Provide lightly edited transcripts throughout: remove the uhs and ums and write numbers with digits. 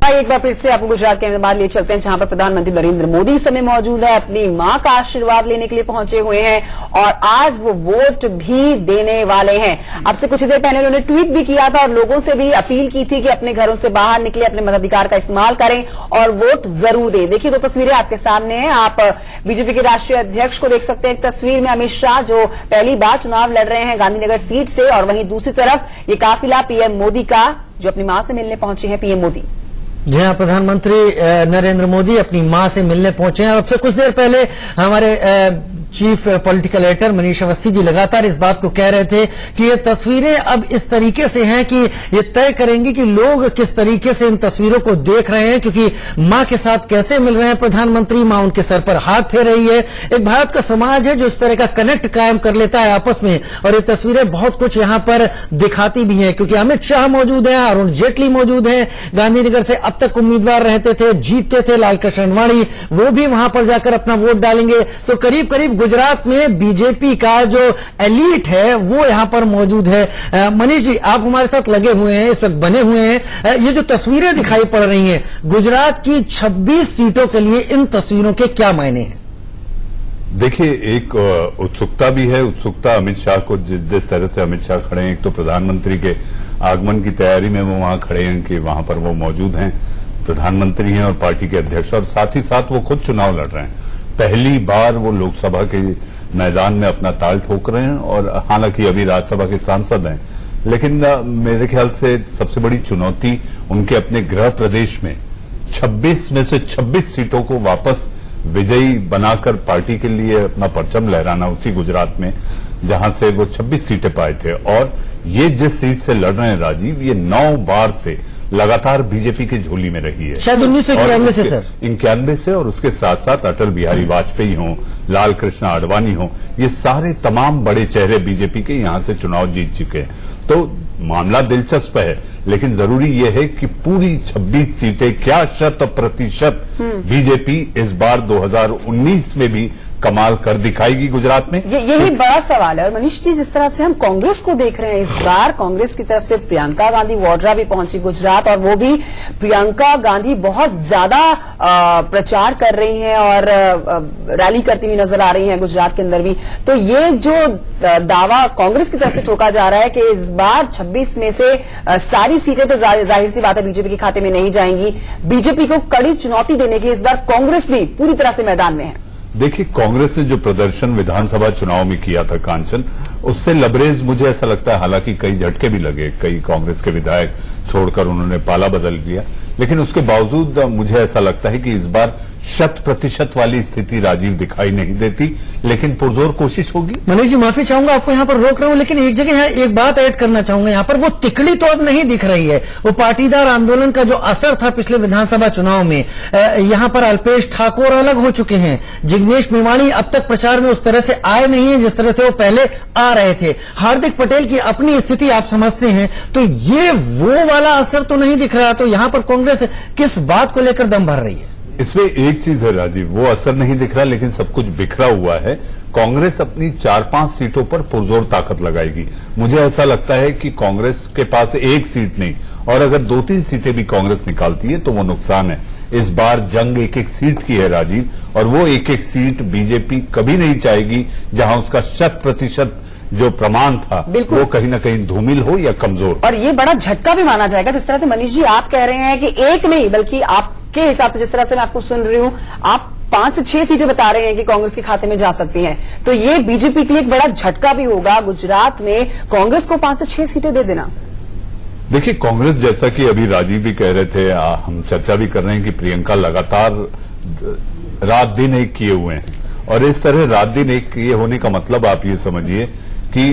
आइए एक बार फिर से आपको गुजरात के अहमदाबाद ले चलते हैं, जहां पर प्रधानमंत्री नरेंद्र मोदी इस समय मौजूद है, अपनी मां का आशीर्वाद लेने के लिए पहुंचे हुए हैं और आज वो वोट भी देने वाले हैं। अब से कुछ देर पहले उन्होंने ट्वीट भी किया था और लोगों से भी अपील की थी कि अपने घरों से बाहर निकले, अपने मताधिकार का इस्तेमाल करें और वोट जरूर दें। देखिए दो तस्वीरें आपके सामने हैं, आप बीजेपी के राष्ट्रीय अध्यक्ष को देख सकते हैं। एक तस्वीर में अमित शाह जो पहली बार चुनाव लड़ रहे हैं गांधीनगर सीट से, और वहीं दूसरी तरफ ये काफिला पीएम मोदी का, जो अपनी मां से मिलने पहुंचे हैं पीएम मोदी। जी हाँ, प्रधानमंत्री नरेंद्र मोदी अपनी मां से मिलने पहुंचे हैं। अब से कुछ देर पहले हमारे chief political editor Manish Awasthi ji लगातार इस बात को कह रहे थे कि ये तस्वीरें अब इस तरीके से हैं कि ये तय करेंगी कि लोग किस तरीके से इन तस्वीरों को देख रहे हैं, क्योंकि मां के साथ कैसे मिल रहे हैं प्रधानमंत्री, मां उनके सर पर हाथ फेर रही है। एक भारत का समाज है जो इस तरह का कनेक्ट कायम कर लेता है आपस में, और ये तस्वीरें बहुत कुछ यहां पर दिखाती भी हैं, क्योंकि अमित शाह मौजूद हैं, अरुण जेटली मौजूद हैं, गांधीनगर से अब तक उम्मीदवार रहते थे, जीतते थे, लालकृष्ण आडवाणी, वो भी वहां पर जाकर अपना वोट डालेंगे। तो करीब करीब गुजरात में बीजेपी का जो एलीट है वो यहां पर मौजूद है। मनीष जी, आप हमारे साथ लगे हुए हैं, इस वक्त बने हुए हैं। ये जो तस्वीरें दिखाई पड़ रही हैं गुजरात की 26 सीटों के लिए, इन तस्वीरों के क्या मायने हैं? देखिए, एक उत्सुकता भी है। उत्सुकता अमित शाह को, जिस तरह से अमित शाह खड़े हैं, एक तो प्रधानमंत्री के आगमन की तैयारी में वो वहां खड़े हैं कि वहां पर वो मौजूद हैं, प्रधानमंत्री हैं और पार्टी के अध्यक्ष, और साथ ही साथ वो खुद चुनाव लड़ रहे हैं। पहली बार वो लोकसभा के मैदान में अपना ताल ठोक रहे हैं, और हालांकि अभी राज्यसभा के सांसद हैं, लेकिन मेरे ख्याल से सबसे बड़ी चुनौती उनके अपने गृह प्रदेश में 26 में से 26 सीटों को वापस विजयी बनाकर पार्टी के लिए अपना परचम लहराना, उसी गुजरात में जहां से वो 26 सीटें पाए थे। और ये जिस सीट से लड़ रहे हैं राजीव, ये 9 बार से लगातार बीजेपी की झोली में रही है, शायद 1991 से सर, 91 से, और उसके साथ साथ अटल बिहारी वाजपेयी हों, लाल कृष्ण आडवाणी हों, ये सारे तमाम बड़े चेहरे बीजेपी के यहां से चुनाव जीत चुके हैं। तो मामला दिलचस्प है, लेकिन जरूरी यह है कि पूरी 26 सीटें, क्या 100% बीजेपी इस बार 2019 में भी कमाल कर दिखाएगी गुजरात में? यही बड़ा सवाल है। और मनीष जी, जिस तरह से हम कांग्रेस को देख रहे हैं इस बार, कांग्रेस की तरफ से प्रियंका गांधी वाड्रा भी पहुंची गुजरात, और वो भी प्रियंका गांधी बहुत ज्यादा प्रचार कर रही हैं और रैली करती हुई नजर आ रही हैं गुजरात के अंदर भी। तो ये जो दावा कांग्रेस की तरफ से ठोका जा रहा है कि इस बार 26 में से सारी सीटें, तो जाहिर सी बात है बीजेपी के खाते में नहीं जाएंगी। बीजेपी को कड़ी चुनौती देने के लिए इस बार कांग्रेस भी पूरी तरह से मैदान में है। देखिए, कांग्रेस ने जो प्रदर्शन विधानसभा चुनाव में किया था कांचन, उससे लबरेज मुझे ऐसा लगता है, हालांकि कई झटके भी लगे, कई कांग्रेस के विधायक छोड़कर उन्होंने पाला बदल दिया, लेकिन उसके बावजूद मुझे ऐसा लगता है कि इस बार 100% वाली स्थिति राजीव दिखाई नहीं देती, लेकिन पुरजोर कोशिश होगी। मनीष जी, माफी चाहूंगा, आपको यहां पर रोक रहा हूं, लेकिन एक जगह यहाँ एक बात ऐड करना चाहूंगा। यहां पर वो तिकड़ी तो अब नहीं दिख रही है, वो पाटीदार आंदोलन का जो असर था पिछले विधानसभा चुनाव में, यहां पर अल्पेश ठाकोर अलग हो चुके हैं, जिग्नेश मेवाणी अब तक प्रचार में उस तरह से आए नहीं है जिस तरह से वो पहले आ रहे थे, हार्दिक पटेल की अपनी स्थिति आप समझते हैं, तो ये वो वाला असर तो नहीं दिख रहा। तो यहां पर कांग्रेस किस बात को लेकर दम भर रही है? इसमें एक चीज है राजीव, वो असर नहीं दिख रहा, लेकिन सब कुछ बिखरा हुआ है। कांग्रेस अपनी 4-5 सीटों पर पुरजोर ताकत लगाएगी। मुझे ऐसा लगता है कि कांग्रेस के पास एक सीट नहीं, और अगर 2-3 सीटें भी कांग्रेस निकालती है तो वो नुकसान है। इस बार जंग एक सीट की है राजीव, और वो एक सीट बीजेपी कभी नहीं चाहेगी जहां उसका 100% जो प्रमाण था वो कहीं ना कहीं धूमिल हो या कमजोर। और ये बड़ा झटका भी माना जाएगा, जिस तरह से मनीष जी आप कह रहे हैं कि एक नहीं, बल्कि आपके हिसाब से, जिस तरह से मैं आपको सुन रही हूं, आप 5 से 6 सीटें बता रहे हैं कि कांग्रेस के खाते में जा सकती हैं। तो ये बीजेपी के लिए एक बड़ा झटका भी होगा गुजरात में, कांग्रेस को 5 से 6 सीटें दे देना। देखिए, कांग्रेस, जैसा कि अभी राजीव भी कह रहे थे, हम चर्चा भी कर रहे हैं कि प्रियंका लगातार रात दिन एक किए हुए हैं, और इस तरह रात दिन एक किए होने का मतलब आप ये समझिए कि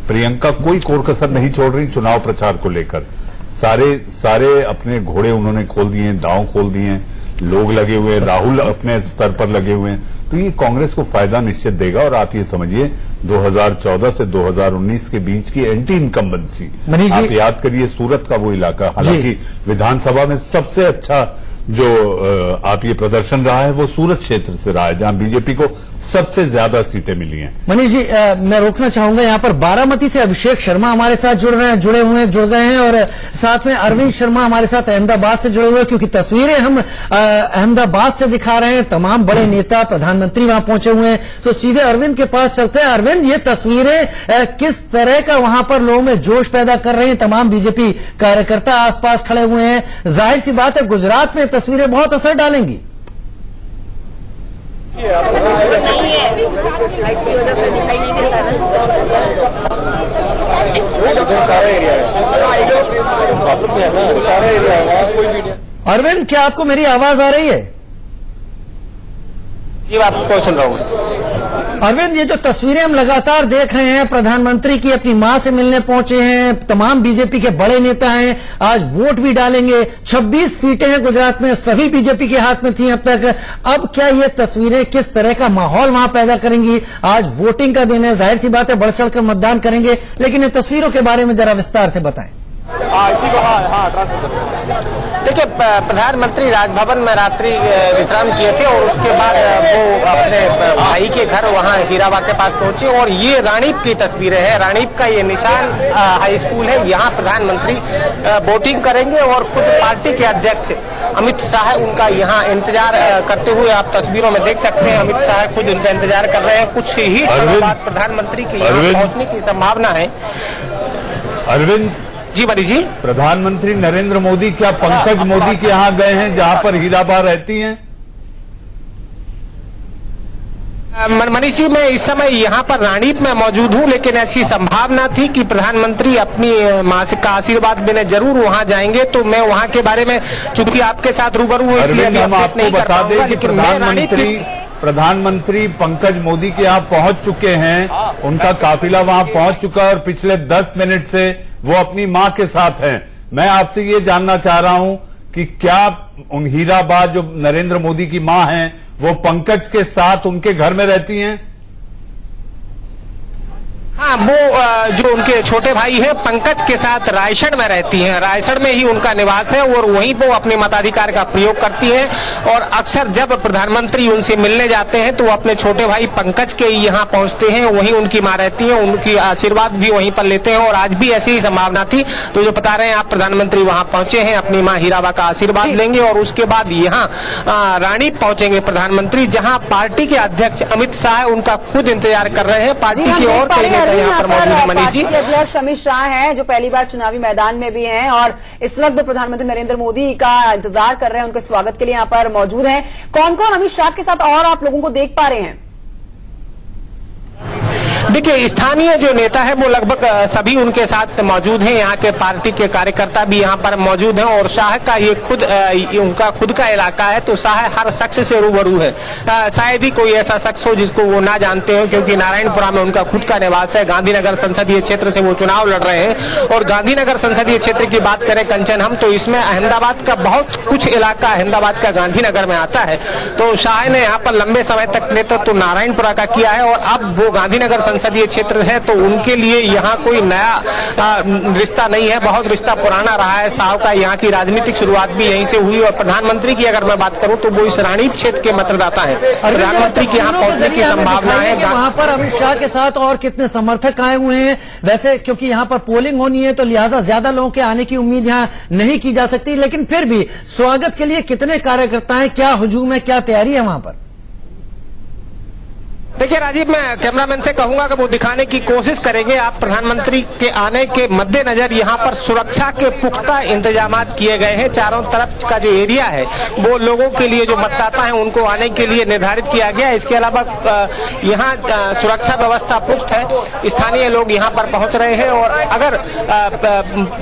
प्रियंका कोई कोर कसर नहीं छोड़ रही चुनाव प्रचार को लेकर। सारे अपने घोड़े उन्होंने खोल दिए, दांव खोल दिए, लोग लगे हुए, राहुल अपने स्तर पर लगे हुए हैं। तो ये कांग्रेस को फायदा निश्चित देगा। और आप ये समझिए 2014 से 2019 के बीच की एंटी इनकम्बेंसी, आप याद करिए सूरत का वो इलाका, हालांकि विधानसभा में सबसे अच्छा जो आप ये प्रदर्शन रहा है वो सूरत क्षेत्र से रहा है, जहां बीजेपी को सबसे ज्यादा सीटें मिली हैं। मनीष जी, मैं रोकना चाहूंगा यहाँ पर बारामती से अभिषेक शर्मा हमारे साथ जुड़ गए हैं और साथ में अरविंद शर्मा हमारे साथ अहमदाबाद से जुड़े हुए हैं, क्योंकि तस्वीरें हम अहमदाबाद से दिखा रहे हैं। तमाम बड़े नेता, प्रधानमंत्री वहां पहुंचे हुए हैं। तो सीधे अरविंद के पास चलते हैं। अरविंद, ये तस्वीरें किस तरह का वहां पर लोगों में जोश पैदा कर रही हैं? तमाम बीजेपी कार्यकर्ता आसपास खड़े हुए हैं। जाहिर सी बात है, गुजरात में तस्वीरें बहुत असर डालेंगी। अरविंद, क्या आपको मेरी आवाज आ रही है? जी, आपको सुन रहा हूँ। अरविंद, ये जो तस्वीरें हम लगातार देख रहे हैं, प्रधानमंत्री की अपनी मां से मिलने पहुंचे हैं, तमाम बीजेपी के बड़े नेता हैं, आज वोट भी डालेंगे। 26 सीटें हैं गुजरात में, सभी बीजेपी के हाथ में थी अब तक। अब क्या ये तस्वीरें किस तरह का माहौल वहां पैदा करेंगी? आज वोटिंग का दिन है, जाहिर सी बात है बढ़ चढ़कर मतदान करेंगे, लेकिन इन तस्वीरों के बारे में जरा विस्तार से बताएं। देखिए, प्रधानमंत्री राजभवन में रात्रि विश्राम किए थे और उसके बाद वो अपने भाई के घर वहां हीराबा के पास पहुंचे और ये रानीप की तस्वीरें हैं। रानीप का ये निशान हाई स्कूल है, यहाँ प्रधानमंत्री वोटिंग करेंगे और खुद पार्टी के अध्यक्ष अमित शाह उनका यहाँ इंतजार करते हुए आप तस्वीरों में देख सकते हैं। अमित शाह खुद इनका इंतजार कर रहे हैं। कुछ ही समय बाद प्रधानमंत्री के यहाँ पहुंचने की संभावना है। अरविंद जी मनीष जी, प्रधानमंत्री नरेंद्र मोदी क्या पंकज मोदी के यहाँ गए हैं, जहां पर हीराबा रहती हैं? मनीष जी, मैं इस समय यहाँ पर रानीप में मौजूद हूँ, लेकिन ऐसी संभावना थी कि प्रधानमंत्री अपनी मां का आशीर्वाद लेने जरूर वहाँ जाएंगे। तो मैं वहाँ के बारे में, चूंकि आपके साथ रूबरू हूँ, इसलिए हम आपको बता दें कि प्रधानमंत्री पंकज मोदी के यहाँ पहुंच चुके हैं, उनका काफिला वहां पहुंच चुका है और पिछले 10 मिनट से वो अपनी मां के साथ हैं। मैं आपसे ये जानना चाह रहा हूं कि क्या उन हीराबाद जो नरेंद्र मोदी की मां हैं, वो पंकज के साथ उनके घर में रहती हैं? हाँ, वो जो उनके छोटे भाई हैं पंकज के साथ रायसड़ में रहती हैं। रायसड़ में ही उनका निवास है और वहीं वो अपने मताधिकार का प्रयोग करती हैं। और अक्सर जब प्रधानमंत्री उनसे मिलने जाते हैं तो वो अपने छोटे भाई पंकज के यहाँ पहुंचते हैं, वहीं उनकी मां रहती है, उनकी आशीर्वाद भी वहीं पर लेते हैं। और आज भी ऐसी ही संभावना थी। तो जो बता रहे हैं आप, प्रधानमंत्री वहां पहुंचे हैं, अपनी मां हीराबा का आशीर्वाद लेंगे और उसके बाद यहाँ रानीप पहुंचेंगे प्रधानमंत्री, जहाँ पार्टी के अध्यक्ष अमित शाह उनका खुद इंतजार कर रहे हैं। पार्टी की और कई नेता यहाँ पर मौजूद है। मनीष जी, अध्यक्ष अमित शाह हैं, जो पहली बार चुनावी मैदान में भी हैं और इस वक्त प्रधानमंत्री नरेंद्र मोदी का इंतजार कर रहे हैं, उनके स्वागत के लिए यहाँ पर मौजूद हैं। कौन कौन अमित शाह के साथ और आप लोगों को देख पा रहे हैं? देखिए, स्थानीय जो नेता है वो लगभग सभी उनके साथ मौजूद हैं। यहाँ के पार्टी के कार्यकर्ता भी यहाँ पर मौजूद हैं और शाह का ये उनका खुद का इलाका है, तो शाह हर शख्स से रूबरू है। शायद ही कोई ऐसा शख्स हो जिसको वो ना जानते हो, क्योंकि नारायणपुरा में उनका खुद का निवास है। गांधीनगर संसदीय क्षेत्र से वो चुनाव लड़ रहे हैं और गांधीनगर संसदीय क्षेत्र की बात करें कंचन हम, तो इसमें अहमदाबाद का बहुत कुछ इलाका अहमदाबाद का गांधीनगर में आता है। तो शाह ने यहाँ पर लंबे समय तक नेतृत्व नारायणपुरा का किया है और अब वो गांधीनगर संसदीय क्षेत्र है, तो उनके लिए यहाँ कोई नया रिश्ता नहीं है, बहुत रिश्ता पुराना रहा है। साहब का यहाँ की राजनीतिक शुरुआत भी यहीं से हुई और प्रधानमंत्री की अगर मैं बात करूं तो वो इस रानीप क्षेत्र के मतदाता हैं। प्रधानमंत्री की यहाँ पहुंचने की संभावना है। वहां पर अमित शाह के साथ और कितने समर्थक आए हुए हैं? वैसे क्योंकि यहाँ पर पोलिंग होनी है तो लिहाजा ज्यादा लोगों के आने की उम्मीद यहाँ नहीं की जा सकती, लेकिन फिर भी स्वागत के लिए कितने कार्यकर्ता हैं, क्या हुजूम है, क्या तैयारी है वहां पर? देखिए राजीव, मैं कैमरामैन से कहूंगा कि वो दिखाने की कोशिश करेंगे। आप प्रधानमंत्री के आने के मद्देनजर यहाँ पर सुरक्षा के पुख्ता इंतजाम किए गए हैं। चारों तरफ का जो एरिया है वो लोगों के लिए, जो मतदाता हैं उनको आने के लिए निर्धारित किया गया है। इसके अलावा यहाँ सुरक्षा व्यवस्था पुख्त है। स्थानीय लोग यहाँ पर पहुंच रहे हैं और अगर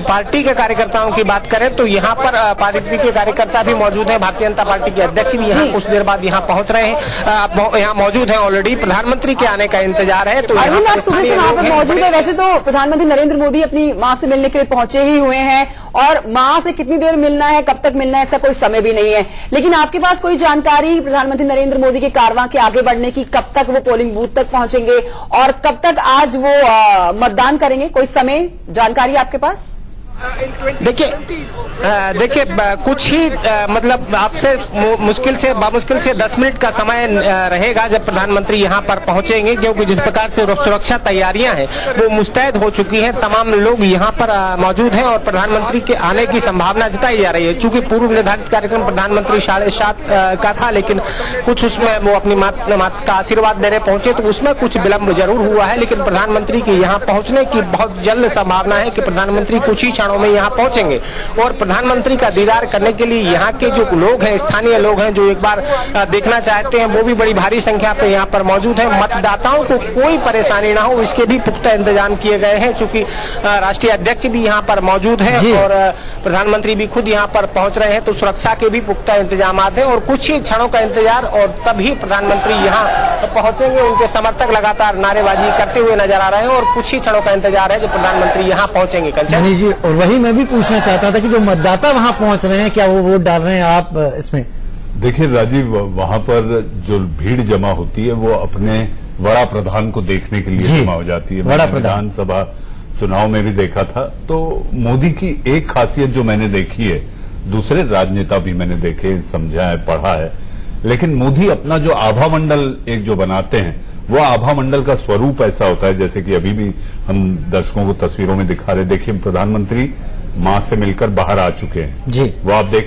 पार्टी के कार्यकर्ताओं की बात करें तो यहाँ पर पार्टी के कार्यकर्ता भी मौजूद है। भारतीय जनता पार्टी के अध्यक्ष भी यहाँ कुछ देर बाद यहाँ पहुंच रहे हैं, यहाँ मौजूद है। ऑलरेडी प्रधानमंत्री के आने का इंतजार है। तो अरविंद, आप सुबह से वहां पर मौजूद है। वैसे तो प्रधानमंत्री नरेंद्र मोदी अपनी मां से मिलने के लिए पहुंचे ही हुए हैं और मां से कितनी देर मिलना है, कब तक मिलना है, इसका कोई समय भी नहीं है। लेकिन आपके पास कोई जानकारी प्रधानमंत्री नरेंद्र मोदी के कारवां के आगे बढ़ने की, कब तक वो पोलिंग बूथ तक पहुंचेंगे और कब तक आज वो मतदान करेंगे, कोई समय जानकारी आपके पास? देखिए कुछ ही मतलब आपसे मुश्किल से 10 मिनट का समय रहेगा जब प्रधानमंत्री यहां पर पहुंचेंगे, क्योंकि जिस प्रकार से सुरक्षा तैयारियां हैं वो मुस्तैद हो चुकी हैं। तमाम लोग यहां पर मौजूद हैं और प्रधानमंत्री के आने की संभावना जताई जा रही है। चूंकि पूर्व निर्धारित कार्यक्रम प्रधानमंत्री 7:30 का था, लेकिन कुछ उसमें वो अपनी माता का आशीर्वाद देने पहुंचे तो उसमें कुछ विलंब जरूर हुआ है, लेकिन प्रधानमंत्री के यहाँ पहुंचने की बहुत जल्द संभावना है कि प्रधानमंत्री कुछ ही क्षणों में यहाँ पहुंचेंगे। और प्रधानमंत्री का दीदार करने के लिए यहाँ के जो लोग हैं, स्थानीय लोग हैं, जो एक बार देखना चाहते हैं, वो भी बड़ी भारी संख्या पे यहाँ पर मौजूद है। मतदाताओं को कोई परेशानी ना हो इसके भी पुख्ता इंतजाम किए गए हैं, चूंकि राष्ट्रीय अध्यक्ष भी यहाँ पर मौजूद है और प्रधानमंत्री भी खुद यहाँ पर पहुंच रहे हैं, तो सुरक्षा के भी पुख्ता इंतजाम हैं और कुछ ही क्षणों का इंतजार और तभी प्रधानमंत्री यहाँ पहुंचेंगे। उनके समर्थक लगातार नारेबाजी करते हुए नजर आ रहे हैं और कुछ ही क्षणों का इंतजार है जो प्रधानमंत्री यहाँ पहुंचेंगे। मनीष जी, और वही मैं भी पूछना चाहता था कि जो मतदाता वहां पहुंच रहे हैं, क्या वो वोट डाल रहे हैं आप इसमें? देखिए राजीव, वहां पर जो भीड़ जमा होती है वो अपने बड़ा प्रधान को देखने के लिए जमा हो जाती है। मैंने विधानसभा चुनाव में भी देखा था। तो मोदी की एक खासियत जो मैंने देखी है, दूसरे राजनेता भी मैंने देखे, समझा है, पढ़ा है, लेकिन मोदी अपना जो आभा मंडल एक जो बनाते हैं, वो आभा मंडल का स्वरूप ऐसा होता है, जैसे कि अभी भी हम दर्शकों को तस्वीरों में दिखा रहे। देखिए प्रधानमंत्री मां से मिलकर बाहर आ चुके हैं जी, वो आप देख